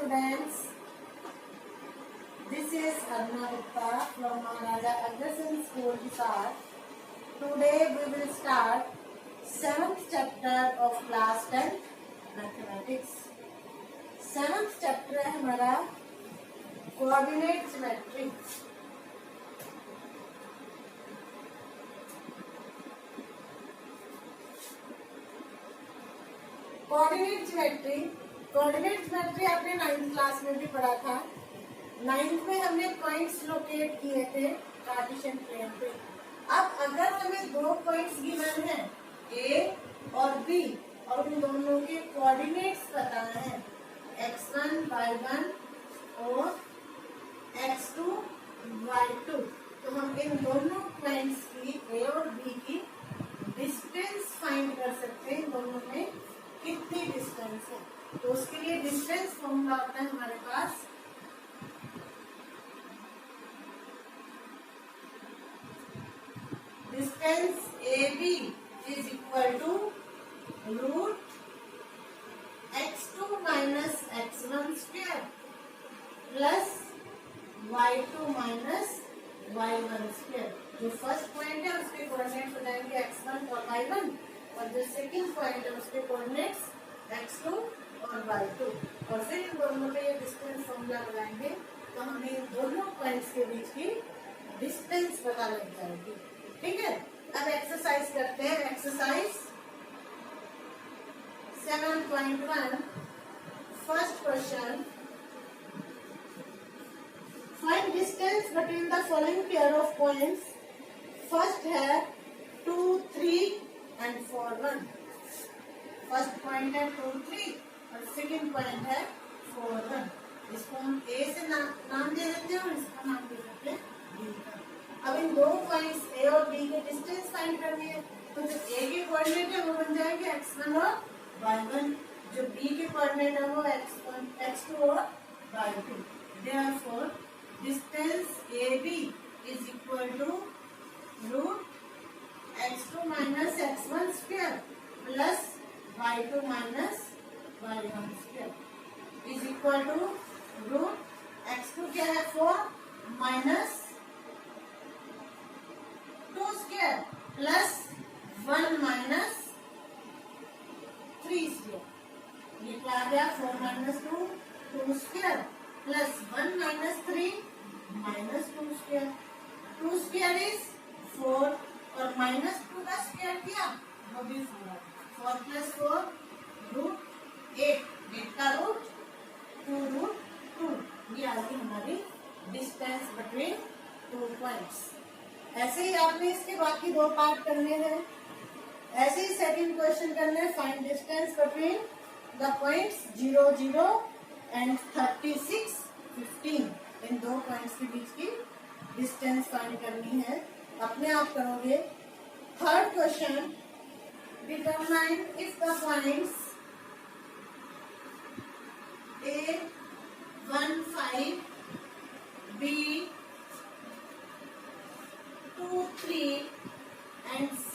students, this is Aruna Gupta from Maharaja Agrasen School, Hisar. Today we will start 7th chapter of class 10th mathematics. 7th chapter है हमारा coordinate geometry. Coordinate geometry आपने 9th class में भी पढ़ा था. 9th में हमने points locate किए थे कार्टेशियन प्लेन पे. अब अगर हमें दो पॉइंट्स गिवन है ए और बी और उन दोनों के कोऑर्डिनेट्स बताना है x1 y1 और x2 y2, तो हम इन दोनों पॉइंट्स की ए और बी की डिस्टेंस फाइंड कर सकते हैं. इन दोनों में कितनी डिस्टेंस है, तो उसके लिए डिस्टेंस फॉर्मूला होता है हमारे पास distance A B is equal to root x2 minus x1 square plus y2 minus y1 square. जो फर्स्ट पॉइंट है उसके कोऑर्डिनेट्स हो जाएंगे x1 और y1 और जो सेकंड पॉइंट है उसके कोऑर्डिनेट्स x2 और y2 और फिर इन दोनों पे ये डिस्टेंस फॉर्मूला लगाएंगे तो हमें इन दोनों पॉइंट्स के बीच की डिस्टेंस पता लग जाएगी. ठीक है. अब एक्सरसाइज करते हैं. Exercise 7.1 first question. Find distance between the following pair of points. First है 2 3 and 4 1. फर्स्ट पॉइंट है 2 3 और सेकंड पॉइंट है 4 1. इसको हम ए से नाम दे देते हैं और इसका नाम दे देते हैं बी का. अब इन दो पॉइंट्स ए और बी के डिस्टेंस फाइंड करनी है, तो जो ए के कोऑर्डिनेट है वो बन जाएंगे x1 और y1, जो बी के कोऑर्डिनेट है वो x1 x2 और y2. Therefore distance AB is equal to root x2 minus x1 square plus y2 minus y1 square is equal to root x2 क्या है 4 minus 2 square plus 1 minus 3 square. ये क्या आ गया 4 minus 2 2 square plus 1 minus 3 minus 2 square. 2 square is 4 और minus 2 का square किया वो भी 4. 4 प्लस 4 रूट 8 8 का रूट 2 रूट 2. ये आ गई हमारी डिस्टेंस बिटवीन 2 पॉइंट्स. ऐसे ही आपने इसके बाकी दो पार्ट करने हैं. ऐसे ही सेकंड क्वेश्चन करना है. Find distance between the points 0 0 and 36 15. इन दो पॉइंट्स के बीच की डिस्टेंस फाइंड करनी है. अपने आप करोगे. Third question determine if the points A 1 5 B 2 3 and C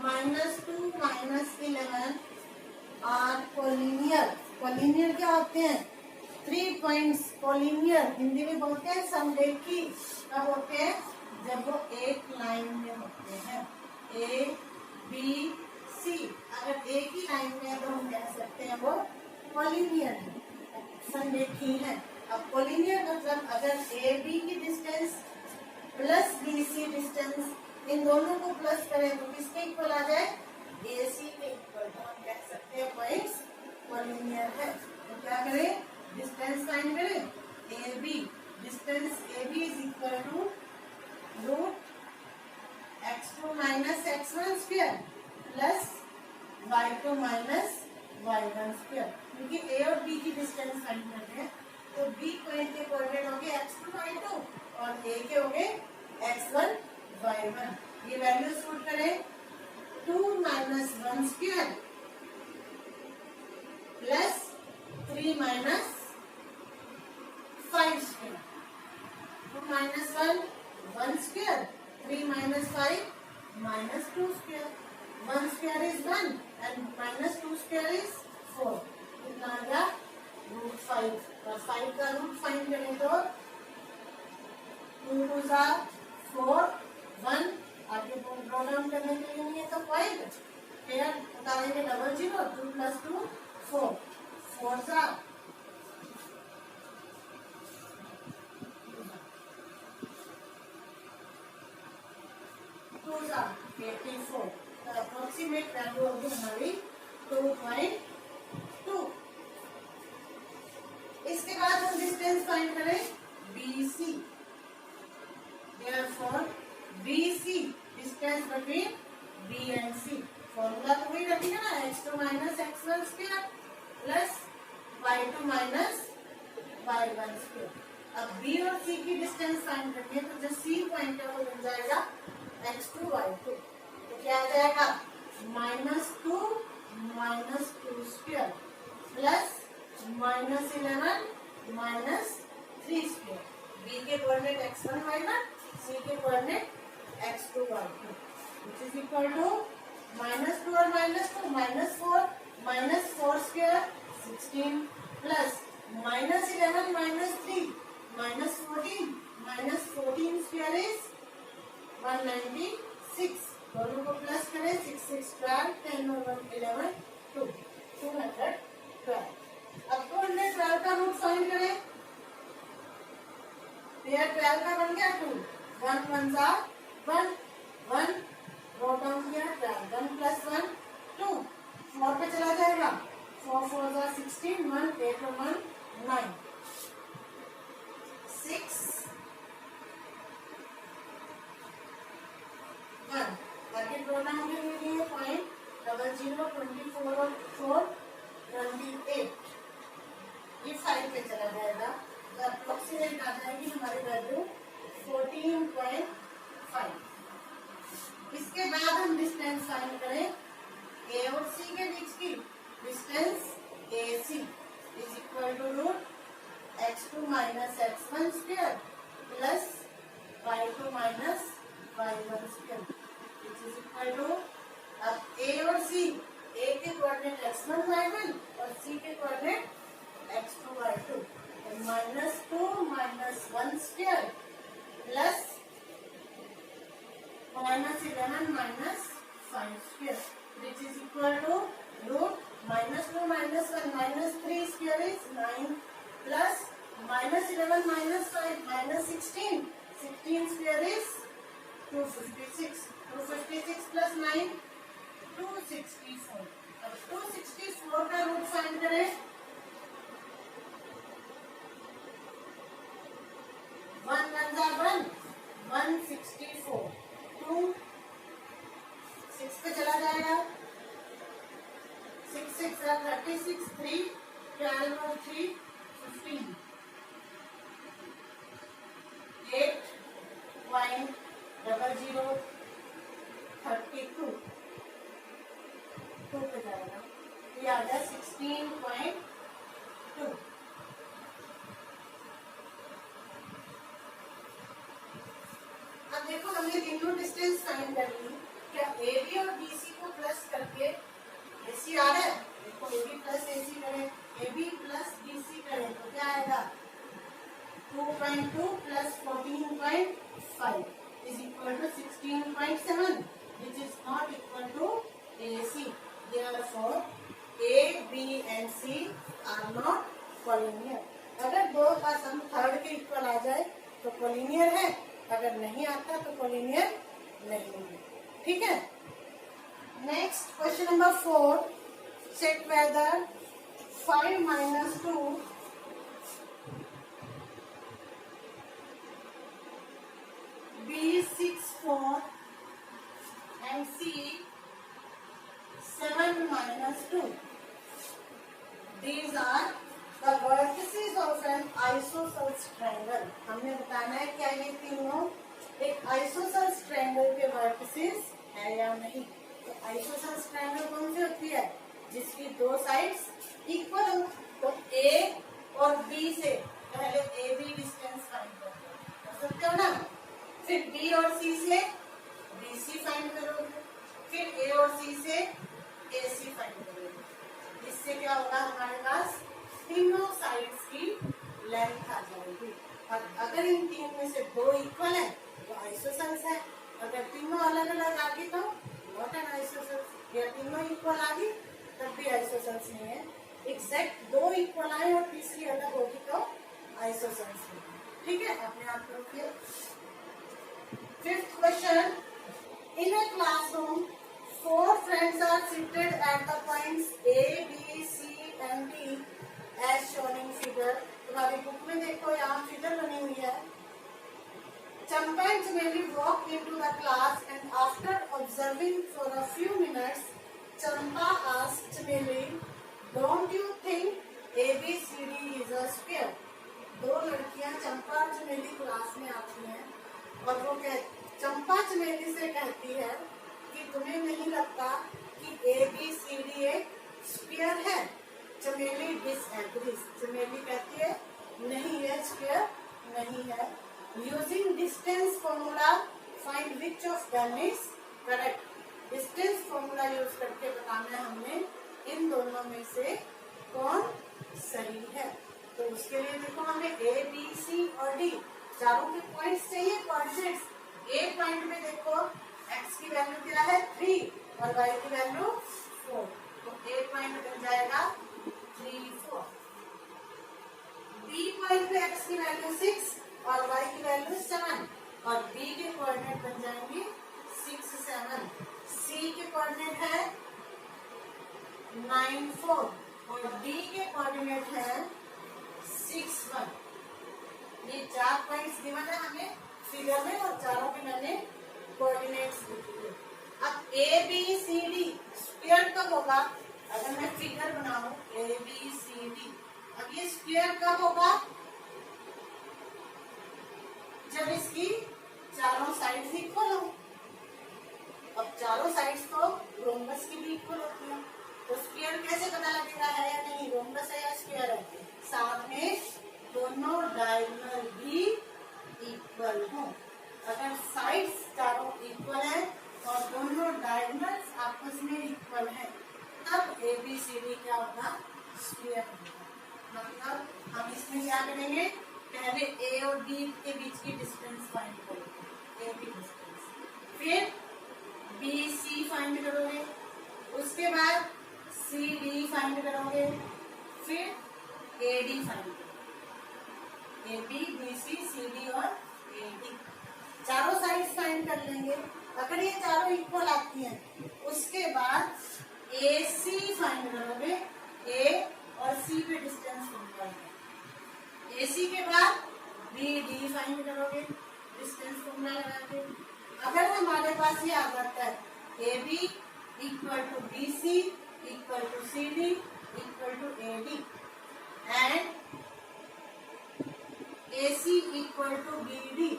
-2 -11 are collinear. Collinear क्या होते हैं? 3 पॉइंट्स कोलिनियर हिंदी में बोलते हैं समरेखी. कब होते हैं? जब वो एक लाइन में होते हैं. ए बी सी अगर एक ही लाइन में है तो हम कह सकते हैं वो कोलिनियर है, समरेखी है. अब कोलिनियर मतलब अगर ए बी की distance plus B C distance इन दोनों को प्लस करें तो किसके इक्वल आ जाए? ए सी के इक्वल. तो हम कह सकते हैं पॉइंट्स कोलिनियर है. तो क्या करें? डिस्टेंस फाइंड करें. A B distance A B is equal to root x2 minus x1 square plus y2 minus y1 square. क्योंकि ए और बी की डिस्टेंस फाइंड करते हैं तो बी पॉइंट के कोऑर्डिनेट होंगे x2 y2 और ए के होंगे x1 y1. ये वैल्यू पुट करें. 2 minus 1 square plus 3 minus 5 square. 2 minus 1 1 square 3 minus 5 minus 2 square. 1 square is 1 and minus 2 square is 4. कितना आ गया? 5 और 5 का रूट फाइंड करें तो 2 2 जा 4 1 आगे ड्रॉ डाउन करने के लिए नहीं है तो 5 फिर उतारेंगे डबल जीरो 2 + 2 4 4 जा 2 जा 84 तो अप्रोक्सीमेट वैल्यू होगी हमारी 2.2। इसके बाद हम डिस्टेंस फाइंड करें BC। Therefore BC distance between B and C formula तो वही रखेगा ना x2 - x1 square plus y2 - y1 square. अब B और C की डिस्टेंस फाइंड करनी है तो जो C पॉइंट है वो बन जाएगा x2 y2 तो क्या आ जाएगा -2 - 2 स्क्वायर प्लस -11 - 3 स्क्वायर। B के कोऑर्डिनेट x1 y1 C के coordinate x2 y2 which is equal to -2 और -2 -4 4 स्क्वायर 16 प्लस -11 - 3 -14 14 स्क्वायर इज 196। दोनों को प्लस करें 6 6 12 10 और 1 11 2 212। अब 212 का रूट फाइंड करें। पेयर 12 का बन गया 2 1 1 जा 1 1 ड्रॉ डाउन किया 12 1 + 1 2 4 पे चला जाएगा 4 4 जा 16 1 8 और 1 9 6 1 आगे ड्रॉ डाउन के लिए पॉइंट 00 24 और 4 28 ये 5 पे चला जाएगा तो अप्रोक्सीमेट आ जाएगी हमारी वैल्यू 14.5। इसके बाद हम डिस्टेंस फाइंड करें A और C के बीच की distance AC is equal to root x2 - x1 square plus y2 - y1 square which is equal to अब A और C A के कोऑर्डिनेट x1 y1 और C के coordinate x2 y2 -2 - 1 square plus -11 - 5 square which is equal to root -2 - 1 -3 square is 9 plus -11 - 5 -16 16 square is 256 256 plus 9 264। अब 264 का root find करें 1 1 जा 1 164 2 6 पे चला जाएगा 6 6 36 3 12 और 3 15 8 1 00 32 2 पे जाएगा ये आ गया 16.2। अब देखो हमने तीनों डिस्टेंस फाइंड कर ली। क्या AB और BC को प्लस करके AC आ रहा है देखो AB प्लस AC करें AB प्लस BC करें तो क्या आएगा 2.2 plus 14.5 is equal to 16.7 which is not equal to AC। Therefore A, B and C are not collinear। अगर दो का सम थर्ड के इक्वल आ जाए तो collinear है, अगर नहीं आता तो collinear नहीं है। ठीक है। Next question number 4 check whether 5 - 2 B 6 4 and C 7 - 2 these are the vertices of an isosceles triangle। हमने बताना है क्या ये तीनों एक आइसोसेल्स ट्रायंगल के वर्टिसेस है या नहीं। तो आइसोसेल्स ट्रायंगल कौन सी होती है जिसकी दो साइड्स इक्वल हो। तो A और B से पहले AB डिस्टेंस फाइंड कर सकते हो ना, फिर B और C से BC फाइंड करोगे, फिर A और C से AC फाइंड करोगे। इससे क्या होगा हमारे पास तीनों साइड्स की अगर इन तीन में से दो इक्वल है तो आइसोसेल्स है, अगर तीनों अलग अलग आ गई तो नॉट एन आइसोसेल्स, या तीनों इक्वल आ गई तब भी आइसोसेल्स नहीं है। एग्जैक्ट दो इक्वल आए और तीसरी अलग होगी तो आइसोसेल्स होगी। ठीक है, अपने आप करोगे। Fifth question, in a classroom 4 friends are seated at the points A, B, C and D as shown in figure। तुम्हारी बुक में देखो यहाँ फिगर बनी हुई है। Champa and Chameli walk into the class and after observing for a few minutes, Champa asked Chameli, "Don't you think ABCD is a square?" दो लड़कियां चंपा और चमेली क्लास में आती हैं और वो चंपा चमेली से कहती है कि तुम्हें नहीं लगता कि ABCD एक स्क्वायर है? चमेली डिसएग्रीज, चमेली कहती है नहीं है, स्क्वायर नहीं है। Using distance formula find which of them is correct. Distance formula use करके बताना है हमने इन दोनों में से कौन सही है। तो उसके लिए देखो हमें A, B, C और D चारों के पॉइंट्स चाहिए, कोऑर्डिनेट्स। A पॉइंट में देखो x की वैल्यू क्या है 3 और y की वैल्यू 4, तो A पॉइंट बन जाएगा 3, 4। B पॉइंट पे x की वैल्यू 6 और y की वैल्यू 7 और B के कोऑर्डिनेट बन जाएंगे 6, 7। C के कोऑर्डिनेट है 9, 4 और D के कोऑर्डिनेट है 6, 1। ये 4 पॉइंट्स गिवन है हमें फिगर में और चारों के मैंने कोऑर्डिनेट्स लिखे। अब ABCD स्क्वायर कब होगा? अगर मैं फिगर बनाऊं ABCD, अब ये स्क्वायर कब होगा? जब इसकी चारों साइड्स इक्वल हो। अब चारों साइड्स तो रोम्बस की भी इक्वल होती है, तो स्क्वायर कैसे पता लगेगा है या नहीं, रोम्बस है या स्क्वायर है? साथ में दोनों डायगोनल भी इक्वल हो। अगर साइड्स चारों इक्वल है और दोनों डायगोनल्स आपस में इक्वल है तब ABCD क्या होगा? स्क्वायर होगा। मतलब हम इसमें क्या करेंगे, पहले A और B के बीच की डिस्टेंस फाइंड करोगे, AB डिस्टेंस, फिर BC फाइंड करोगे, उसके बाद CD फाइंड करोगे, फिर AD फाइंड करोगे। AB, BC, CD और AD चारों साइड्स फाइंड कर लेंगे। अगर ये चारों इक्वल आती हैं उसके बाद AC फाइंड करोगे, A और C पे डिस्टेंस फाइंड करोगे। AC के बाद BD फाइंड करोगे डिस्टेंस फॉर्मूला लगा के। अगर हमारे पास ये आ जाता है AB equal to BC equal to CD equal to AD and AC equal to BD,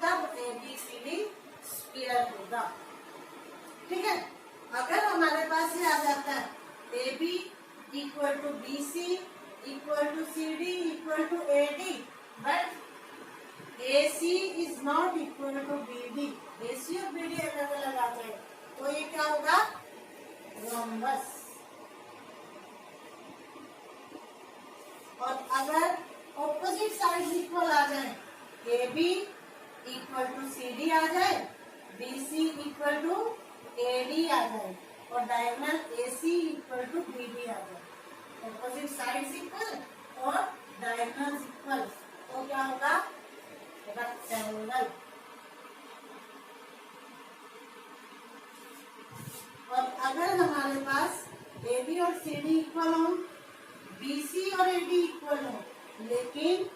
तब ABCD स्क्वायर होगा। ठीक है, अगर हमारे पास ये आ जाता है AB equal to BC equal to CD equal to AD but AC is not equal to BD, AC और BD अलग अलग आ जाए तो ये क्या होगा? रोम्बस। और अगर ऑपोजिट साइड इक्वल आ जाए, AB इक्वल टू CD आ जाए, BC इक्वल टू AD आ जाए और diagonal AC equal to BD आ जाए, ऑपोजिट साइड्स इक्वल और डायगोनल्स इक्वल, तो क्या होगा? रेक्टेंगल। और अगर हमारे पास AB और CD इक्वल हो, BC और AD इक्वल हो लेकिन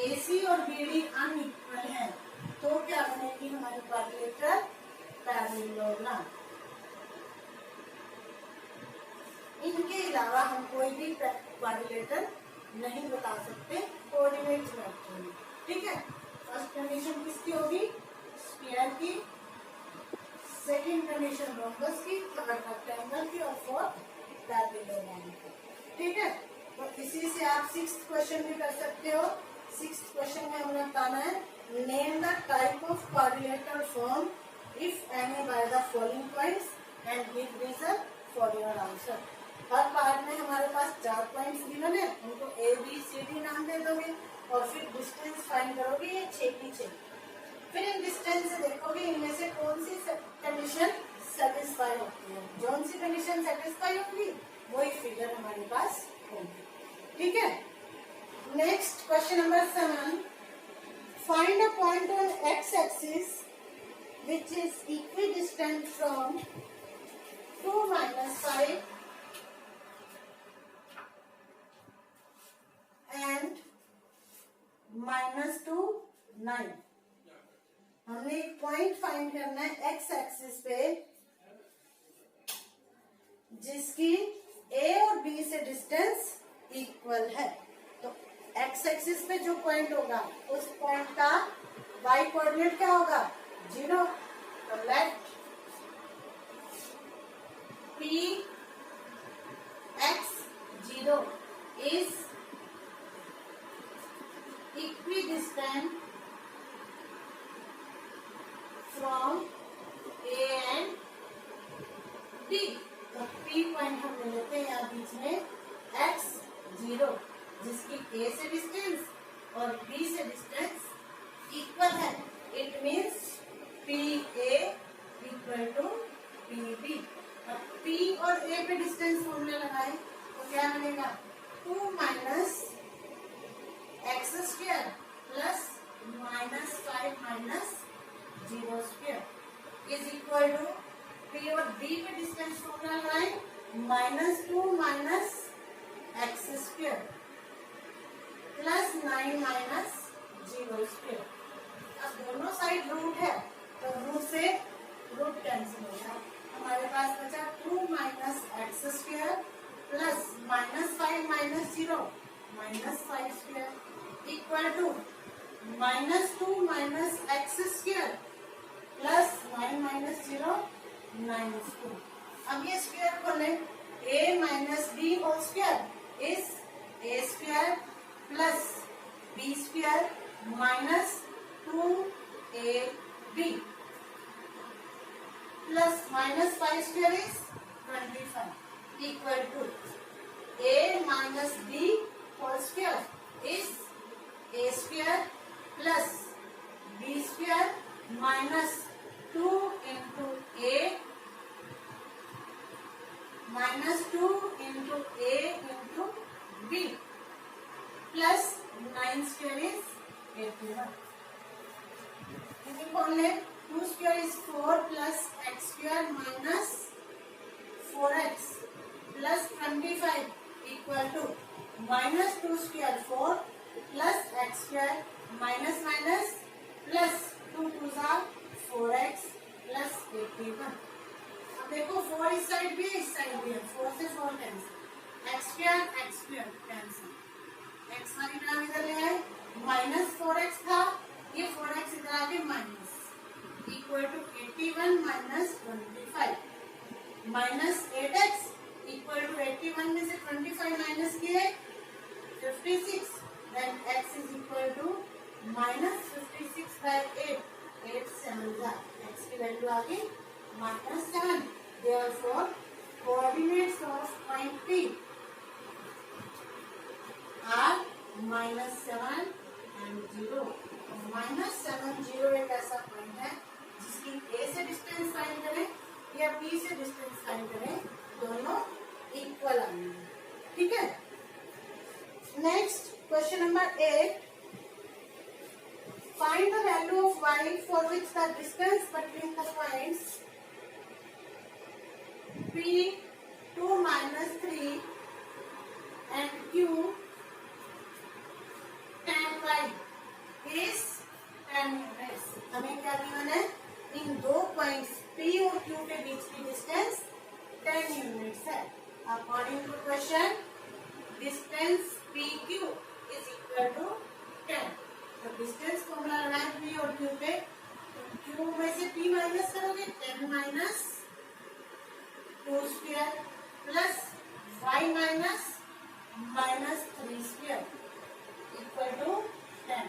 AC और BD अनइक्वल है तो क्या बनेगी हमारी क्वाड्रिलेटरल पैरेललोग्राम। इनके अलावा हम कोई भी क्वाड्रिलेटरल नहीं बता सकते कोऑर्डिनेट मेथड में। ठीक है, फर्स्ट कंडीशन किसकी होगी? स्फीयर की, सेकंड कंडीशन रोम्बस की, थर्ड रेक्टेंगल की और फोर्थ पैरेललोग्राम की। ठीक है, तो इसी से आप 6th क्वेश्चन भी कर सकते हो। 6th क्वेश्चन में हमें बताना है name the type of quadrilateral form if any by the following points and give reason for your answer. हर पार्ट में हमारे पास 4 पॉइंट्स गिवन है, उनको ए बी सी डी नाम दे दोगे और फिर डिस्टेंस फाइंड करोगे, ये 6 की 6। फिर इन डिस्टेंस से देखोगे इनमें से कौन सी कंडीशन सेटिस्फाई होती है, जौन सी कंडीशन सेटिस्फाई होगी वही फिगर हमारे पास होगी। ठीक है। Next question number 7, find a point on x axis which is equidistant from 2 minus 5 and -2 9। हमने एक पॉइंट फाइंड करना है एक्स एक्सिस पे जिसकी ए और बी से डिस्टेंस इक्वल है। तो एक्स एक्सिस पे जो पॉइंट होगा उस पॉइंट का वाई कोऑर्डिनेट क्या होगा, 0। तो late P x 0 is equidistant from A and B। तो P पॉइंट हम ले लेते हैं यहाँ बीच में x 0 जिसकी A से डिस्टेंस और B से डिस्टेंस इक्वल है। It means PA equal to PB। अब P और A पे डिस्टेंस फॉर्मूला लगाए तो क्या बनेगा, 2 minus x square plus -5 minus 0 square is equal to P और B पे डिस्टेंस फॉर्मूला लगाए, -2 minus x square plus 9 minus 0 square. अब दोनों साइड रूट है तो रूट से रूट कैंसिल होगा, हमारे पास बचा 2 minus x square plus -5 minus 0 -5 square equal to -2 minus x square plus 9 minus 0 9 square. अब ये स्क्वायर खोले, a minus B whole square is a square plus b square minus 2ab plus -5 square is 25 equal to a minus b whole square is a square plus b square minus 2 into a minus 2 into a into b plus 9 square is 81। कौन है, 2 square is 4 plus x square minus 4x plus 25 equal to -2 square 4 plus x square minus plus 2 2s are 4x plus 81। अब देखो 4 इस side भी है इस side भी है, 4 से 4 cancel, x square cancel, x वाली टर्म इधर ले आए, -4x था ये 4x इधर आके minus equal to 81 minus 25 minus 8x equal to 81 में से 25 माइनस किए 56, then x is equal to -56 by 8 7 जा x की वैल्यू आ गई -7। Therefore coordinates of point P are -7 and 0। -7 0 एक ऐसा पॉइंट है जिसकी A से डिस्टेंस फाइंड करें या B से डिस्टेंस फाइंड करें, दोनों इक्वल आएंगे। ठीक है। Next question number 8, find the value of y for which the distance between the points P 2 minus 3 and Q 10 y is 10 units. हमें क्या गिवन है, इन दो पॉइंट्स P और Q के बीच की डिस्टेंस 10 यूनिट्स है। According to question distance PQ is equal to 10। तो डिस्टेंस फॉर्मूला लगाए P और Q पे, तो Q में से P माइनस करोगे 10 minus 2 square plus 5 minus -3 square equal to 10।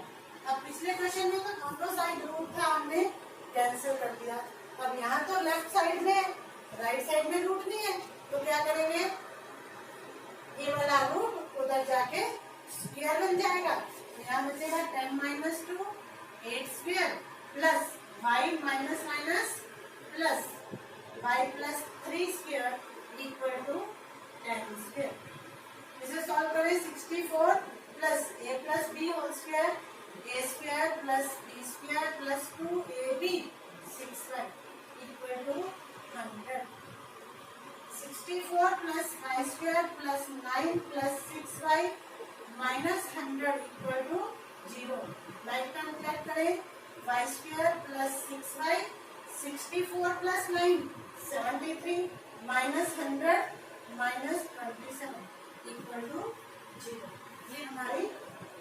अब पिछले क्वेश्चन में तो दोनों साइड रूट था, हमने कैंसिल कर दिया। अब यहाँ तो लेफ्ट साइड में राइट साइड में रूट नहीं है, तो क्या करेंगे, ये वाला रूट उधर जाके स्क्वायर बन जाएगा। यहाँ बचेगा 10 minus 2 8 square plus y minus minus plus y plus 3 square equal to 10 square. इसे सॉल्व करें 64 plus a plus b whole square a square plus b square plus 2ab 6y equal to 100। 64 plus y square plus 9 plus 6y minus 100 equal to 0। Like term cut करें y square plus 6y 64 plus 9 73 minus 100 minus 27 equal to 0। ये हमारी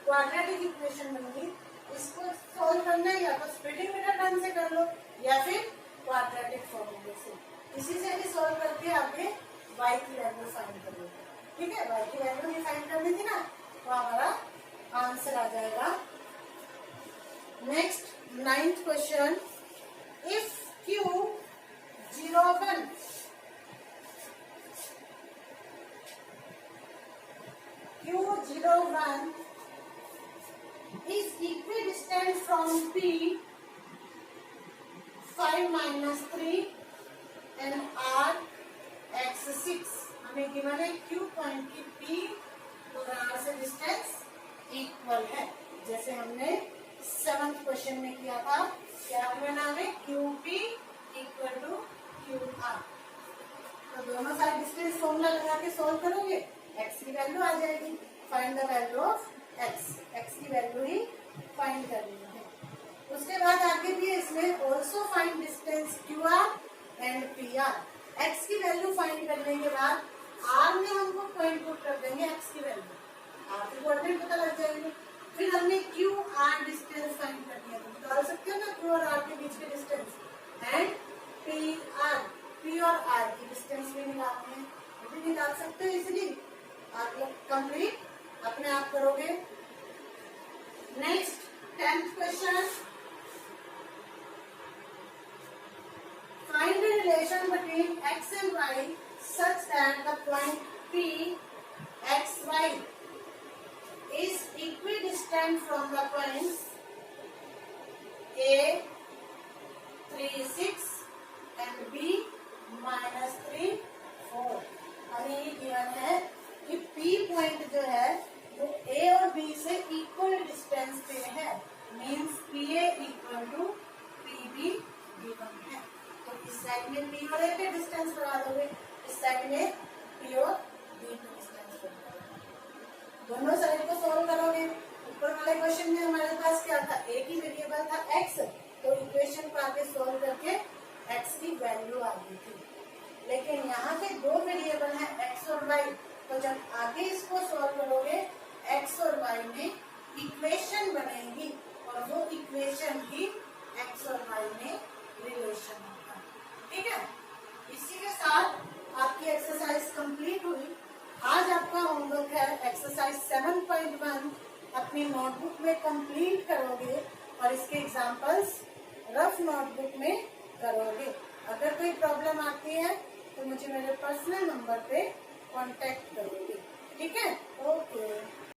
quadratic equation बन गई। इसको solve करना है या तो स्प्लिटिंग मेथड से कर लो या फिर क्वाड्रेटिक फॉर्मूले से। इसी से भी सॉल्व करके आगे y की वैल्यू फाइंड कर लो। ठीक है, y की वैल्यू भी फाइंड करनी थी ना, तो हमारा आंसर आ जाएगा। Next 9th question, if Q 01 Q01 is equidistant from P 5 minus 3 and R x6। हमें गिवन है Q पॉइंट की P और R से डिस्टेंस इक्वल है, जैसे हमने 7th क्वेश्चन में किया था। क्या हमें नाम है QP इक्वल टू QR। तो दोनों साइड डिस्टेंस फॉर्मूला लगा के सॉल्व करोगे, x की वैल्यू आ जाएगी। Find the value of x की वैल्यू ही फाइंड करनी है। उसके बाद आगे भी इसमें also find distance QR and PR। x की वैल्यू फाइंड करने के बाद r में हमको पॉइंट पुट कर देंगे x की वैल्यू, r की कोऑर्डिनेट पता लग जाएगी। फिर हमने QR डिस्टेंस फाइंड कर दिया, तो निकाल सकते हो ना Q और R के बीच के डिस्टेंस। एंड PR, P और R की डिस्टेंस भी निकालनी है, वो भी निकाल सकते हो इजीली। आप लोग कंप्लीट अपने आप करोगे। Next 10th question, find the relation between x and y such that the point P xy is equidistant from the points A 3 6 and B minus 3 4। हमें ये गिवन है कि P पॉइंट जो है वो A और B से इक्वल डिस्टेंस पे है, means PA equal to PB given है। तो इस साइड में P और A पे डिस्टेंस बढ़ा दोगे, इस साइड में P और B पे डिस्टेंस बढ़ा दोगे। दोनों साइड को सॉल्व करोगे। ऊपर वाले क्वेश्चन में हमारे पास क्या था, एक ही वेरिएबल था x, तो इक्वेशन को आगे सॉल्व करके x की वैल्यू आ गई थी। लेकिन यहाँ पे दो वेरिएबल है x और y, तो जब आगे इसको सॉल्व करोगे x और y में इक्वेशन बनेगी और वो इक्वेशन ही x और y में रिलेशन होगा। ठीक है, इसी के साथ आपकी एक्सरसाइज कंप्लीट हुई। आज आपका होमवर्क है एक्सरसाइज 7.1, अपनी नोटबुक में कंप्लीट करोगे और इसके एग्जांपल्स रफ नोटबुक में करोगे। अगर कोई प्रॉब्लम आती है तो मुझे मेरे पर्सनल नंबर पे कांटेक्ट करोगे। ठीक है, ओके।